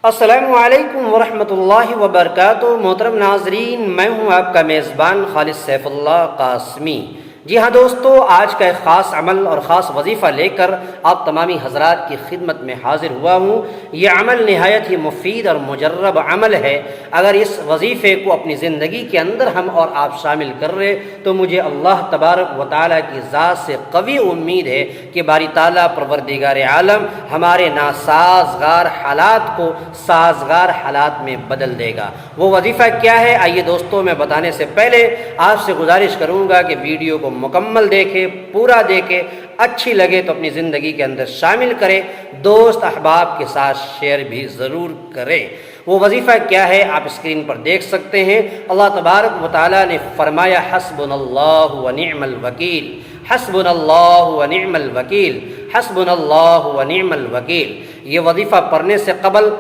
السلام علیکم ورحمۃ اللہ وبرکاتہ۔ محترم ناظرین، میں ہوں آپ کا میزبان خالد سیف اللہ قاسمی۔ جی ہاں دوستو، آج کا ایک خاص عمل اور خاص وظیفہ لے کر آپ تمامی حضرات کی خدمت میں حاضر ہوا ہوں۔ یہ عمل نہایت ہی مفید اور مجرب عمل ہے۔ اگر اس وظیفے کو اپنی زندگی کے اندر ہم اور آپ شامل کر رہے تو مجھے اللہ تبارک و تعالیٰ کی ذات سے قوی امید ہے کہ باری تعالیٰ پروردگار عالم ہمارے ناسازگار حالات کو سازگار حالات میں بدل دے گا۔ وہ وظیفہ کیا ہے؟ آئیے دوستو، میں بتانے سے پہلے آپ سے گزارش کروں گا کہ ویڈیو کو مکمل دیکھیں، پورا دیکھیں، اچھی لگے تو اپنی زندگی کے اندر شامل کریں، دوست احباب کے ساتھ شیئر بھی ضرور کریں۔ وہ وظیفہ کیا ہے آپ اسکرین پر دیکھ سکتے ہیں۔ اللہ تبارک و تعالیٰ نے فرمایا حسبنا اللہ و نعم الوکیل، حسبنا اللہ و نعم الوکیل، حسبنا اللہ و نعم الوکیل۔ یہ وظیفہ پڑھنے سے قبل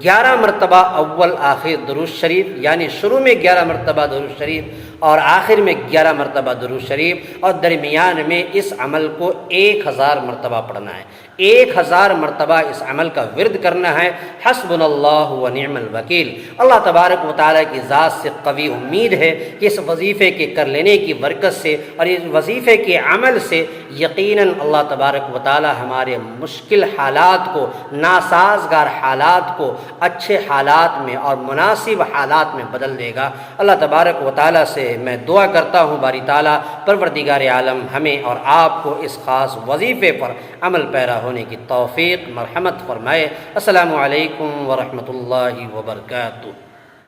11 مرتبہ اول آخر درود شریف، یعنی شروع میں 11 مرتبہ درود شریف اور آخر میں 11 مرتبہ درود شریف، اور درمیان میں اس عمل کو 1000 مرتبہ پڑھنا ہے۔ 1000 مرتبہ اس عمل کا ورد کرنا ہے۔ حسبنا اللہ و نعم الوکیل۔ اللہ تبارک و تعالیٰ کی ذات سے قوی امید ہے کہ اس وظیفے کے کر لینے کی برکت سے اور اس وظیفے کے عمل سے یقیناً اللہ تبارک و تعالیٰ ہمارے مشکل حالات کو، ناسازگار حالات کو اچھے حالات میں اور مناسب حالات میں بدل دے گا۔ اللہ تبارک و تعالیٰ سے میں دعا کرتا ہوں باری تعالیٰ پروردگار عالم ہمیں اور آپ کو اس خاص وظیفے پر عمل پیرا ہونے کی توفیق مرحمت فرمائے۔ السلام علیکم ورحمۃ اللہ وبرکاتہ۔